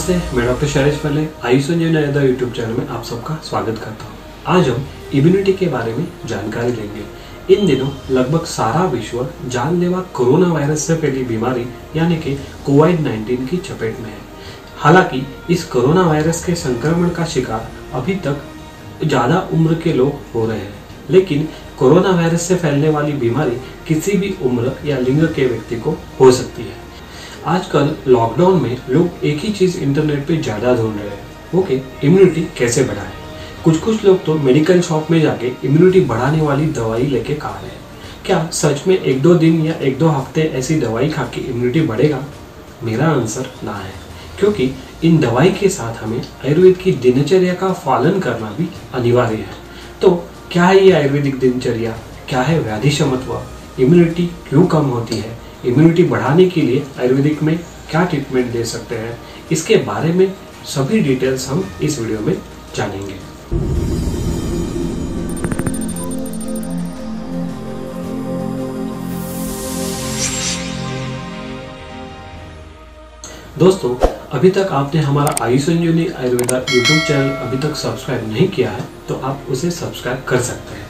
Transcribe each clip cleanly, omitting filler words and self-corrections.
नमस्ते, मैं डॉक्टर शैलेश पहले आयुष संजीवनी आयुर्वेदा यूट्यूब चैनल में आप सबका स्वागत करता हूँ। आज हम इम्यूनिटी के बारे में जानकारी लेंगे। इन दिनों लगभग सारा विश्व जानलेवा कोरोना वायरस से फैली बीमारी यानी कि कोविड-19 की चपेट में है। हालांकि इस कोरोना वायरस के संक्रमण का शिकार अभी तक ज़्यादा उम्र के लोग हो रहे हैं, लेकिन कोरोना वायरस से फैलने वाली बीमारी किसी भी उम्र या लिंग के व्यक्ति को हो सकती है। आजकल लॉकडाउन में लोग एक ही चीज इंटरनेट पे ज्यादा ढूंढ रहे हैं, वो कि इम्यूनिटी कैसे बढ़ाएं। कुछ लोग तो मेडिकल शॉप में जाके इम्यूनिटी बढ़ाने वाली दवाई लेके खा रहे हैं। क्या सच में 1-2 दिन या 1-2 हफ्ते ऐसी दवाई खा के इम्यूनिटी बढ़ेगा? मेरा आंसर ना है, क्योंकि इन दवाई के साथ हमें आयुर्वेद की दिनचर्या का पालन करना भी अनिवार्य है। तो क्या है ये आयुर्वेदिक दिनचर्या? क्या है व्याधि क्षमत्व? इम्यूनिटी क्यों कम होती है? इम्यूनिटी बढ़ाने के लिए आयुर्वेदिक में क्या ट्रीटमेंट दे सकते हैं? इसके बारे में सभी डिटेल्स हम इस वीडियो में जानेंगे। दोस्तों, अभी तक आपने हमारा आयुष संजीवनी आयुर्वेदा यूट्यूब चैनल अभी तक सब्सक्राइब नहीं किया है तो आप उसे सब्सक्राइब कर सकते हैं।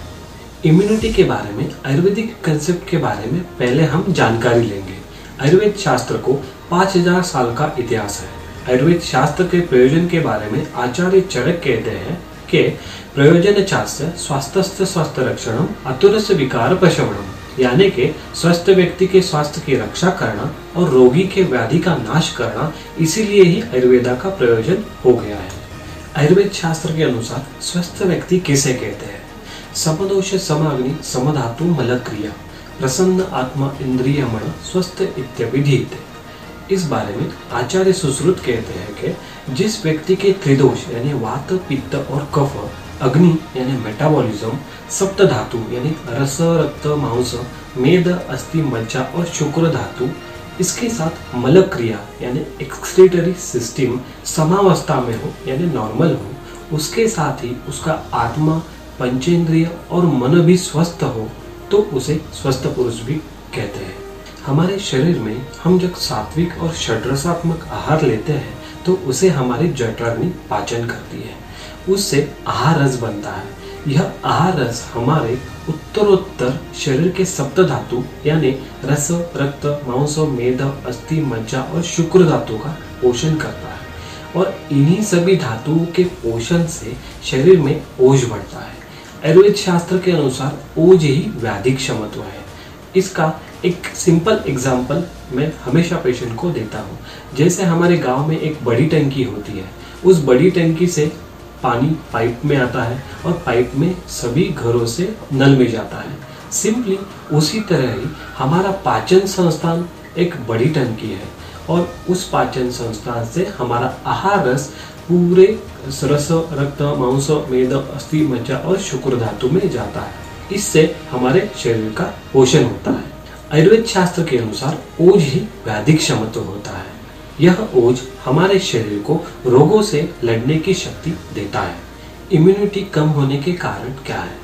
इम्यूनिटी के बारे में, आयुर्वेदिक कंसेप्ट के बारे में पहले हम जानकारी लेंगे। आयुर्वेद शास्त्र को 5000 साल का इतिहास है। आयुर्वेद शास्त्र के प्रयोजन के बारे में आचार्य चरक कहते हैं कि प्रयोजन चास्य स्वास्थ्य स्वास्थ्य रक्षणम अतुरस्य विकार प्रशमनम, यानी कि स्वस्थ व्यक्ति के स्वास्थ्य की रक्षा करना और रोगी के व्याधि का नाश करना, इसीलिए ही आयुर्वेदा का प्रयोजन हो गया है। आयुर्वेद शास्त्र के अनुसार स्वस्थ व्यक्ति किसे कहते हैं? समदोष समाग्नि समधातु मलक्रिया प्रसन्न आत्मा इंद्रिय मन स्वस्थ इत्यभिधीयते। इस बारे में आचार्य सुश्रुत कहते हैं कि जिस व्यक्ति के त्रिदोष यानी वात, पित्त और कफ, अग्नि यानी मेटाबॉलिज्म, सप्त धातु यानी रस, रक्त, मांस, मेद, अस्थि, मज्जा और शुक्र धातु, इसके साथ मल क्रिया यानी एक्सक्रीटरी सिस्टम समावस्था में हो यानी नॉर्मल हो, उसके साथ ही उसका आत्मा, पंचेंद्रिय और मन भी स्वस्थ हो, तो उसे स्वस्थ पुरुष भी कहते हैं। हमारे शरीर में हम जब सात्विक और षड्रसात्मक आहार लेते हैं तो उसे हमारी जठराग्नि पाचन करती है, उससे आहार रस बनता है। यह आहार रस हमारे उत्तरोत्तर शरीर के सप्त धातु यानी रस, रक्त, मांस, मेद, अस्थि, मज्जा और शुक्र धातु का पोषण करता है, और इन्हीं सभी धातुओं के पोषण से शरीर में ओज बढ़ता है। आयुर्वेद शास्त्र के अनुसार ओज ही व्याधि क्षमत्व है। इसका एक सिंपल एग्जाम्पल मैं हमेशा पेशेंट को देता हूँ। जैसे हमारे गांव में एक बड़ी टंकी होती है, उस बड़ी टंकी से पानी पाइप में आता है और पाइप में सभी घरों से नल में जाता है। सिंपली उसी तरह ही हमारा पाचन संस्थान एक बड़ी टंकी है, और उस पाचन संस्थान से हमारा आहार रस पूरे रस, रक्त, मांस, मेद, अस्थि, मज्जा और शुक्र धातु में जाता है। इससे हमारे शरीर का पोषण होता है। आयुर्वेद शास्त्र के अनुसार ओज ही व्याधि क्षमत्व होता है। यह ओज हमारे शरीर को रोगों से लड़ने की शक्ति देता है। इम्यूनिटी कम होने के कारण क्या है?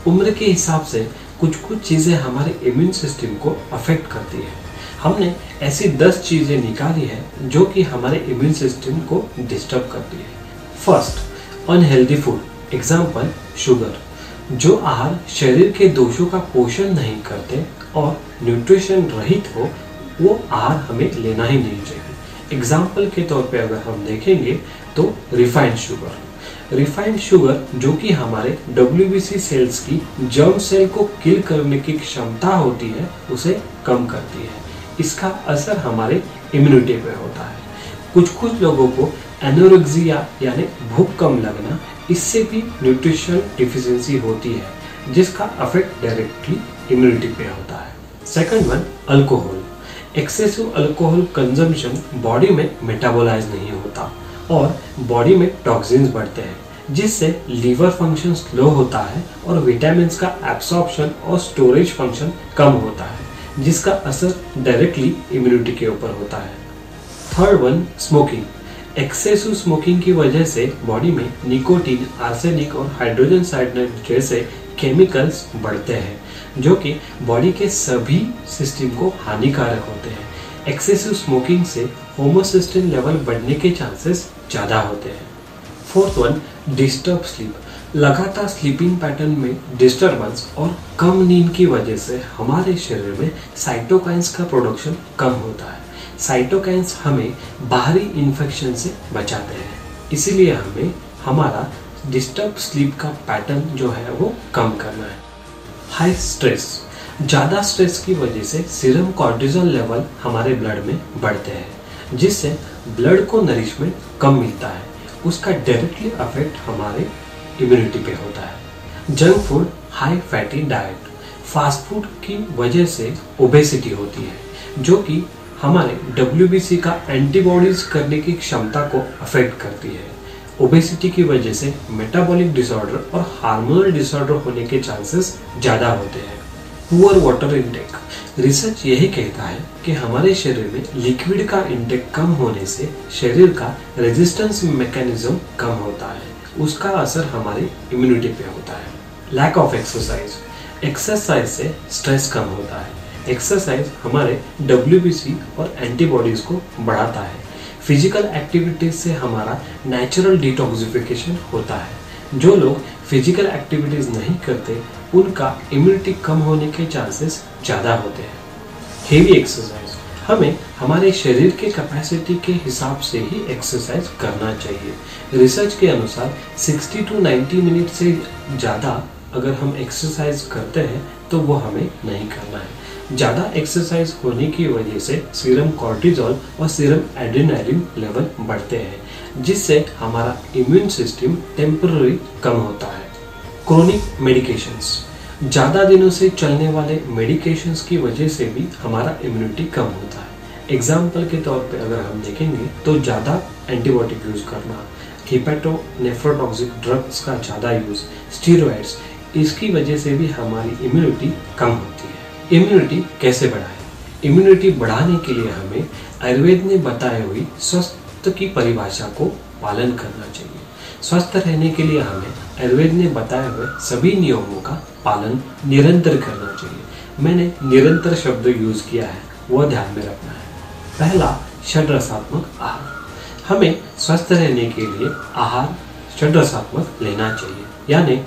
उम्र के हिसाब से कुछ चीजें हमारे इम्यून सिस्टम को अफेक्ट करती है। हमने ऐसी 10 चीजें निकाली है जो कि हमारे इम्यून सिस्टम को डिस्टर्ब करती है। First, unhealthy food, example sugar. जो आहार शरीर के दोषों का पोषण नहीं करते और न्यूट्रिशन रहित हो, वो आहार हमें लेना ही नहीं चाहिए। एग्जाम्पल के तौर पे अगर हम देखेंगे तो रिफाइंड शुगर। रिफाइंड शुगर जो कि हमारे WBC सेल्स की जर्म सेल को किल करने की क्षमता होती है, उसे कम करती है। इसका असर हमारे इम्यूनिटी पे होता है। कुछ लोगों को एनोरेक्सिया यानी भूख कम लगना, इससे भी न्यूट्रिशन डिफिशियंसी होती है, जिसका अफेक्ट डायरेक्टली इम्यूनिटी पे होता है। Second one, alcohol. Excessive alcohol consumption body में मेटाबोलाइज नहीं होता और बॉडी में टॉक्सिन्स बढ़ते हैं, जिससे लीवर फंक्शन स्लो होता है और विटामिन का एब्सॉर्प्शन और स्टोरेज फंक्शन कम होता है, जिसका असर डायरेक्टली इम्यूनिटी के ऊपर होता है। Third one, smoking. Excessive smoking की वजह से बॉडी में निकोटीन, आर्सेनिक और हाइड्रोजन साइनाइड जैसे केमिकल्स बढ़ते हैं, जो कि बॉडी के सभी सिस्टम को हानिकारक होते हैं। एक्सेसिव स्मोकिंग से होमोसिस्टिन लेवल बढ़ने के चांसेस ज़्यादा होते हैं। Fourth one, disturb sleep. लगातार स्लीपिंग पैटर्न में डिस्टर्बेंस और कम नींद की वजह से हमारे शरीर में साइटोकाइंस का प्रोडक्शन कम होता है। साइटोकाइंस हमें बाहरी इन्फेक्शन से बचाते हैं, इसीलिए हमें हमारा डिस्टर्ब स्लीप का पैटर्न जो है वो कम करना है। हाई स्ट्रेस, ज़्यादा स्ट्रेस की वजह से सीरम कॉर्टिसोल लेवल हमारे ब्लड में बढ़ते हैं, जिससे ब्लड को नरिशमेंट कम मिलता है। उसका डायरेक्टली अफेक्ट हमारे इम्यूनिटी पे होता है। Junk food, high fatty diet, fast food की वजह से ओबेसिटी होती है, जो कि हमारे WBC का एंटीबॉडीज करने की क्षमता को अफेक्ट करती है। ओबेसिटी की वजह से मेटाबॉलिक डिसऑर्डर और हार्मोनल डिसऑर्डर होने के चांसेस ज़्यादा होते हैं। पुअर वाटर इंटेक, रिसर्च यही कहता है कि हमारे शरीर में लिक्विड का इंटेक कम होने से शरीर का रेजिस्टेंस मैकेनिज्म कम होता है, उसका असर हमारी इम्यूनिटी पे होता है। लैक ऑफ एक्सरसाइज, एक्सरसाइज से स्ट्रेस कम होता है। एक्सरसाइज हमारे WBC और एंटीबॉडीज को बढ़ाता है। फिजिकल एक्टिविटीज से हमारा नेचुरल डिटॉक्सिफिकेशन होता है। जो लोग फिजिकल एक्टिविटीज नहीं करते उनका इम्यूनिटी कम होने के चांसेस ज़्यादा होते हैं। हेवी एक्सरसाइज, हमें हमारे शरीर के कैपेसिटी के हिसाब से ही एक्सरसाइज करना चाहिए। रिसर्च के अनुसार 60 to 90 मिनट से ज़्यादा अगर हम एक्सरसाइज करते हैं तो वो हमें नहीं करना है। ज़्यादा एक्सरसाइज होने की वजह से सीरम कॉर्टिसोल और सीरम एड्रेनालिन लेवल बढ़ते हैं, जिससे हमारा इम्यून सिस्टम टेम्पररी कम होता है। क्रोनिक मेडिकेशंस, ज़्यादा दिनों से चलने वाले मेडिकेशंस की वजह से भी हमारा इम्यूनिटी कम होता है। एग्जाम्पल के तौर पे अगर हम देखेंगे तो ज़्यादा एंटीबायोटिक यूज़ करना, हिपैटोनेफ्रोटॉक्सिक ड्रग्स का ज़्यादा यूज़, स्टीरॉयड्स, इसकी वजह से भी हमारी इम्यूनिटी कम होती है। इम्यूनिटी कैसे बढ़ाएं? इम्यूनिटी बढ़ाने के लिए हमें आयुर्वेद ने बताई हुई स्वस्थ की परिभाषा को पालन करना चाहिए। स्वस्थ रहने के लिए हमें आयुर्वेद ने बताए हुए सभी नियमों का पालन निरंतर करना चाहिए। मैंने निरंतर शब्द यूज किया है, वो ध्यान में रखना है। पहला, षड्रसात्मक आहार। हमें स्वस्थ रहने के लिए आहार षड्रसात्मक लेना चाहिए, यानी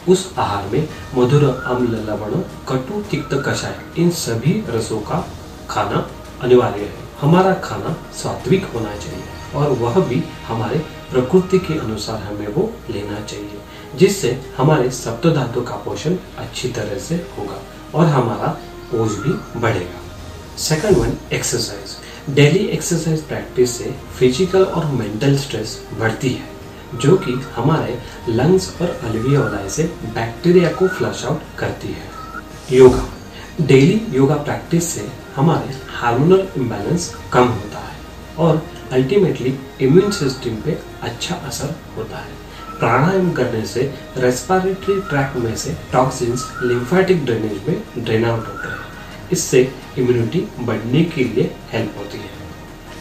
उस आहार में मधुर, अम्ल, लवण, कटु, तिक्त, कषाय, इन सभी रसों का खाना अनिवार्य है। हमारा खाना सात्विक होना चाहिए और वह भी हमारे प्रकृति के अनुसार हमें वो लेना चाहिए, जिससे हमारे सप्त धातु का पोषण अच्छी तरह से होगा और हमारा ओज भी बढ़ेगा। Second one, exercise. Daily exercise practice से फिजिकल और मेंटल स्ट्रेस बढ़ती है, जो कि हमारे लंग्स और अल्वियोलाई से बैक्टीरिया को फ्लश आउट करती है। योगा, डेली योगा प्रैक्टिस से हमारे हार्मोनल इम्बैलेंस कम होता है और अल्टीमेटली इम्यून सिस्टम पे अच्छा असर होता है। प्राणायाम करने से रेस्पिरेटरी ट्रैक्ट में से टॉक्सिन्स लिम्फेटिक ड्रेनेज में ड्रेन आउट होते हैं, इससे इम्यूनिटी बढ़ने के लिए हेल्प होती है।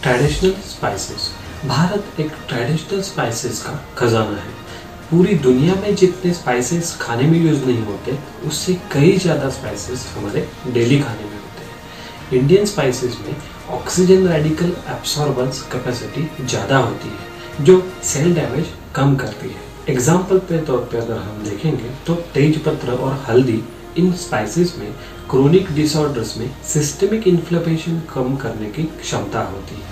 ट्रेडिशनल स्पाइसेस, भारत एक ट्रेडिशनल स्पाइसेस का खजाना है। पूरी दुनिया में जितने स्पाइसेस खाने में यूज नहीं होते उससे कई ज़्यादा स्पाइसेस हमारे डेली खाने में होते हैं। इंडियन स्पाइसेस में ऑक्सीजन रेडिकल एब्सॉर्बेंस कैपेसिटी ज़्यादा होती है, जो सेल डैमेज कम करती है। एग्जाम्पल के तौर पे अगर हम देखेंगे तो तेजपत्र और हल्दी, इन स्पाइसेस में क्रोनिक डिसऑर्डर्स में सिस्टमिक इन्फ्लेमेशन कम करने की क्षमता होती है।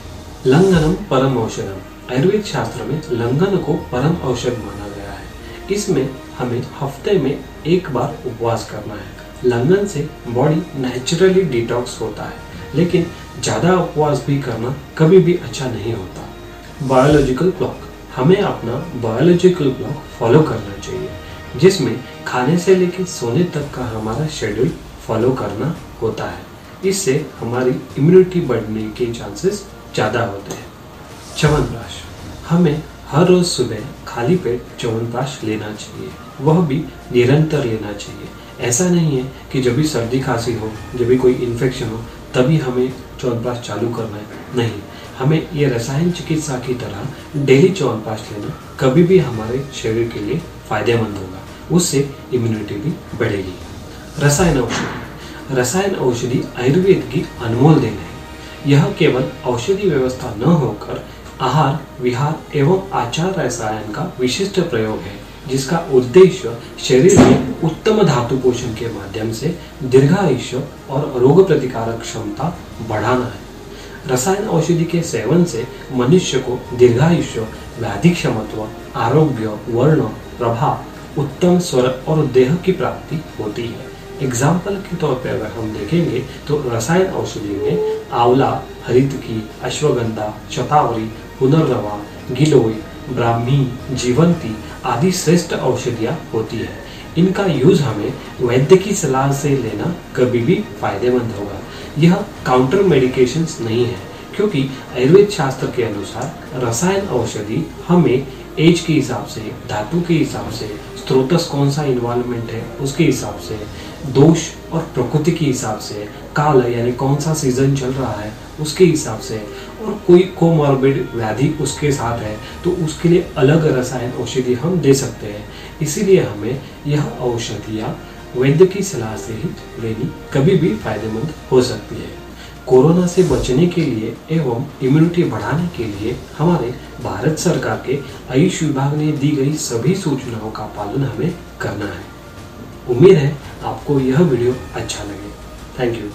लंघनम परम औषधम, आयुर्वेद शास्त्र में लंघन को परम औषध माना गया है। इसमें हमें हफ्ते में एक बार उपवास करना है। लंघन से बॉडी नेचुरली डिटॉक्स होता है, लेकिन ज़्यादा उपवास भी करना कभी भी अच्छा नहीं होता। बायोलॉजिकल क्लॉक, हमें अपना बायोलॉजिकल क्लॉक फॉलो करना चाहिए, जिसमें खाने से लेकर सोने तक का हमारा शेड्यूल फॉलो करना होता है। इससे हमारी इम्यूनिटी बढ़ने के चांसेस ज़्यादा होते हैं। च्यवनप्राश, हमें हर रोज़ सुबह खाली पेट च्यवनप्राश लेना चाहिए, वह भी निरंतर लेना चाहिए। ऐसा नहीं है कि जब भी सर्दी खांसी हो, जब भी कोई इन्फेक्शन हो तभी हमें च्यवनप्राश चालू करना है, नहीं। हमें ये रसायन चिकित्सा की तरह डेली च्यवनप्राश लेना कभी भी हमारे शरीर के लिए फ़ायदेमंद होगा, उससे इम्यूनिटी भी बढ़ेगी। रसायन औषधि, रसायन औषधि आयुर्वेद की अनमोल देन है। यह केवल औषधि व्यवस्था न होकर आहार विहार एवं आचार रसायन का विशिष्ट प्रयोग है, जिसका उद्देश्य शरीर में उत्तम धातु पोषण के माध्यम से दीर्घायुष्य और रोग प्रतिकारक क्षमता बढ़ाना है। रसायन औषधि के सेवन से मनुष्य को दीर्घायुष्य, व्याधि क्षमत्व, आरोग्य, वर्ण, प्रभाव, उत्तम स्वर और देह की प्राप्ति होती है। एग्जाम्पल के तौर पर अगर हम देखेंगे तो रसायन औषधि में आंवला, हरितकी, अश्वगंधा, शतावरी, पुनर्रवा, गिलोय, ब्राह्मी, जीवंती आदि श्रेष्ठ औषधियाँ होती है। इनका यूज हमें वैद्य की सलाह से लेना कभी भी फायदेमंद होगा। यह काउंटर मेडिकेशंस नहीं है, क्योंकि आयुर्वेद शास्त्र के अनुसार रसायन औषधि हमें एज के हिसाब से, धातु के हिसाब से, स्रोतस कौन सा इन्वॉल्वमेंट है उसके हिसाब से, दोष और प्रकृति के हिसाब से, काल यानी कौन सा सीजन चल रहा है उसके हिसाब से, और कोई कोमॉर्बिड व्याधि उसके साथ है तो उसके लिए अलग रसायन औषधि हम दे सकते हैं। इसीलिए हमें यह औषधियाँ वैद्य की सलाह से ही लेनी कभी भी फायदेमंद हो सकती है। कोरोना से बचने के लिए एवं इम्यूनिटी बढ़ाने के लिए हमारे भारत सरकार के आयुष विभाग ने दी गई सभी सूचनाओं का पालन हमें करना है। उम्मीद है आपको यह वीडियो अच्छा लगे। Thank you.